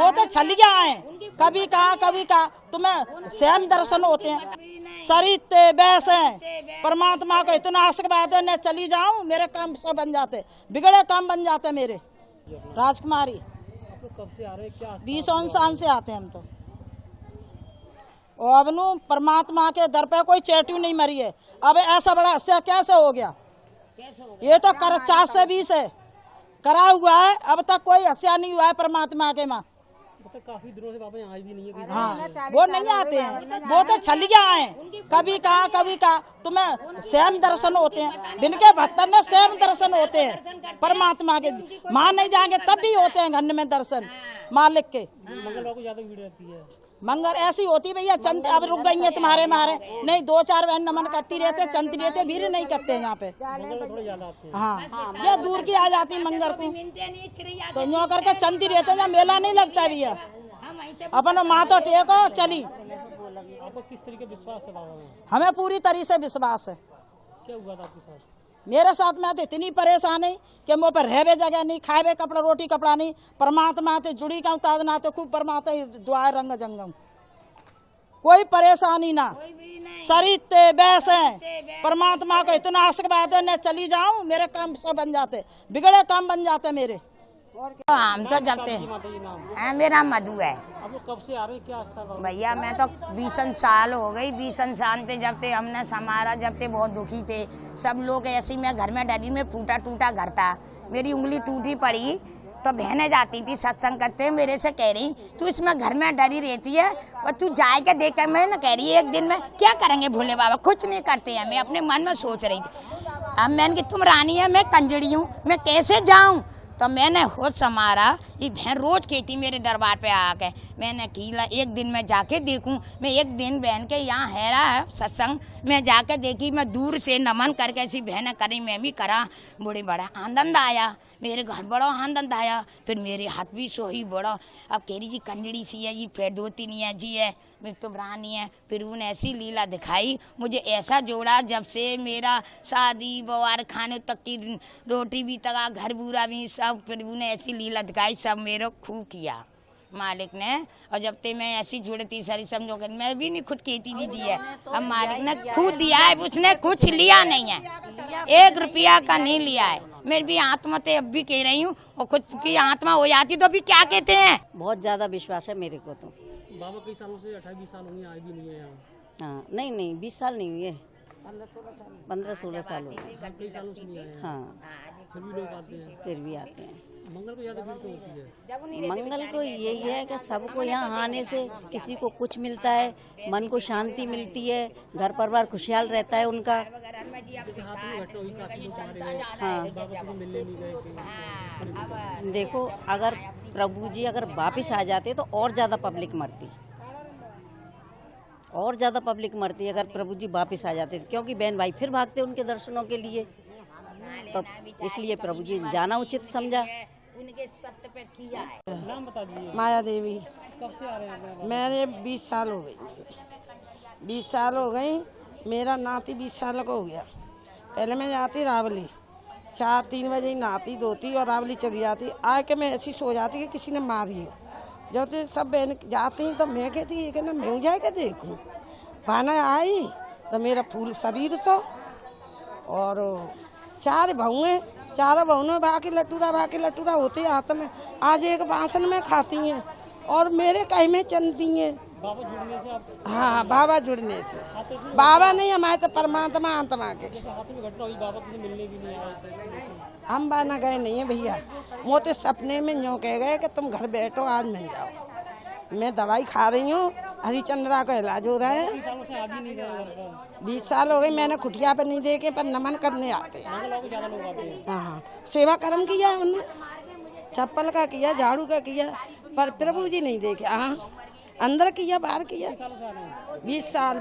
वो तो छलिया है, कभी कहा तुम्हें स्वयं दर्शन होते हैं। सरिते बैस हैं, परमात्मा को इतना आशीर्वाद है, न चली जाऊं मेरे काम सब बन जाते, बिगड़े काम बन जाते मेरे। राजकुमारी कब से आ रहे हैं, क्या 20 साल से आते हैं हम तो। और अब नु परमात्मा के दर पे कोई चेट्यू नहीं मरी है। अब ऐसा बड़ा हादसा कैसे हो गया? ये तो कर 420 है करा हुआ है, अब तक कोई हत्या नहीं हुआ है परमात्मा के माँ। काफी दिनों से बाबा यहाँ भी नहीं है। हाँ, वो नहीं आते हैं, वो तो छलिया हैं, कभी कहा तुम्हें स्वयं दर्शन होते हैं। बिनके भक्तन ने स्वयं दर्शन होते हैं परमात्मा के, माँ नहीं जाएंगे तब भी होते हैं घर में दर्शन मालिक के। मंगलवार को ज्यादा भीड़ रहती है। मंगल ऐसी होती भैया, चंद अब रुक गई है तुम्हारे मारे, नहीं 2-4 बहन नमन करती रहते, चंद रहते, भीड़ नहीं करते यहाँ पे। हाँ, ये दूर की आ जाती मंगल को, तो न्यो करके चंदी रहते, जहाँ मेला नहीं लगता भैया। अपन माँ तो टेको चली। आपको किस तरीके विश्वास है बाबा में? हमें पूरी तरीके से विश्वास है। क्या हुआ था आपके साथ? मेरे साथ में तो इतनी परेशानी कि मुँह पर रहवे जगह नहीं, खाए कपड़ा रोटी कपड़ा नहीं। परमात्मा से जुड़ी का ताज ना तो खूब परमात्मा दुआ रंग जंगम, कोई परेशानी ना। सरिते बैस हैं, परमात्मा को इतना आशीर्वाद है, न चली जाऊं मेरे काम सब बन जाते, बिगड़े काम बन जाते मेरे। हम तो जबते हैं, मेरा मधु है। आप लोग कब से आ रहे हैं, क्या आस्था? भैया मैं तो 20 साल हो गई, 20 साल से जब ते हमने समारा, जब ते बहुत दुखी थे सब लोग। ऐसी मैं घर में डरी में टूटा घर था, मेरी उंगली टूटी पड़ी तो बहनें जाती थी सत्संग करते, मेरे से कह रही तू इसमें घर में डरी रहती है और तू जाए के देख कर। मैं न कह रही एक दिन में क्या करेंगे भोले बाबा, कुछ नहीं करते हैं। मैं अपने मन में सोच रही थी, अब मैंने कि तुम रानी है, मैं कंजड़ी हूँ, मैं कैसे जाऊँ। तो मैंने होश समारा, ये बहन रोज कहती मेरे दरबार पे आके, मैंने कीला एक दिन मैं जाके देखूं। मैं एक दिन बहन के यहाँ हैरा है सत्संग, मैं जाके देखी, मैं दूर से नमन करके ऐसी बहन करी, मैं भी करा, बड़े बड़ा आनंद आया, मेरे घर बड़ा आनंद आया। फिर मेरे हाथ भी सोही बड़ा। अब कह रही जी कंजड़ी सी है, ये फिर 2-3 है जी है, मैं तो रानी है। फिर उन्हें ऐसी लीला दिखाई, मुझे ऐसा जोड़ा, जब से मेरा शादी बवार खाने तक की रोटी भी तका, घर बूरा भी सब, फिर उन्हें ऐसी लीला दिखाई, सब मेरे खूब किया मालिक ने। और जब ते मैं ऐसी जुड़ती सारी समझो कि मैं भी नहीं खुद कहती जी है, अब मालिक ने खुद दिया है, उसने कुछ लिया नहीं है, 1 रुपया का नहीं लिया है। मेरी भी आत्मा ते अब भी कह रही हूँ, और खुद की आत्मा हो जाती तो अभी क्या कहते हैं। बहुत ज्यादा विश्वास है मेरे को तो। बाबा कई सालों से 28-20 साल हो गए, आए भी नहीं है यहाँ। हाँ, नहीं 20 साल नहीं हुए, 15-16 साल हो गए। कई सालों से नहीं आए हैं। हाँ, फिर भी लोग आते हैं। फिर भी आते हैं। मंगल को ज्यादा भीड़ तो होती है। मंगल को यही है कि सबको यहाँ आने से किसी को कुछ मिलता है, मन को शांति मिलती है, घर परिवार खुशहाल रहता है उनका। हाँ, देखो अगर प्रभु जी अगर वापिस आ जाते तो और ज़्यादा पब्लिक मरती, और ज़्यादा पब्लिक मरती अगर प्रभु जी वापिस आ जाते, क्योंकि बहन भाई फिर भागते उनके दर्शनों के लिए। तो इसलिए प्रभु जी जाना उचित समझा। नाम बता दीजिए। माया देवी। कब से आ रहे हैं? मैंने 20 साल हो गई, 20 साल हो गई। मेरा नाती 20 साल का हो गया। पहले मैं जाती रावली, 4-3 बजे ही नहाती धोती और रावली चली जाती। आके मैं ऐसी सो जाती कि किसी ने मारी हो। जब तक सब बहन जाती हैं तो मैं कहती है कि ना मैं जाए के देखूँ। खाना आई तो मेरा फूल शरीर तो, और 4 बहू हैं, 4 बहू में बाकी लटूरा होते हाथ में। आज एक बासन में खाती हैं और मेरे कहीं में चलती हैं। बाबा जुड़ने से आप? हाँ, बाबा जुड़ने से। बाबा नहीं, हमारे तो परमात्मा आत्मा के। हाथ में घटना हुई, बाबा से मिलने भी नहीं आए? हम बाना गए नहीं है भैया, वो तो सपने में यूँ कह गए कि तुम घर बैठो आज मिल जाओ। मैं दवाई खा रही हूँ, हरिचंद्रा का इलाज हो रहा है। 20 साल हो गए, मैंने खुटिया पर नहीं देखे, पर नमन करने आते हैं। हाँ, सेवा कर्म किया है उन्होंने, चप्पल का किया, झाड़ू का किया, पर प्रभु जी नहीं देखे। हाँ, अंदर किया बाहर किया। 20 साल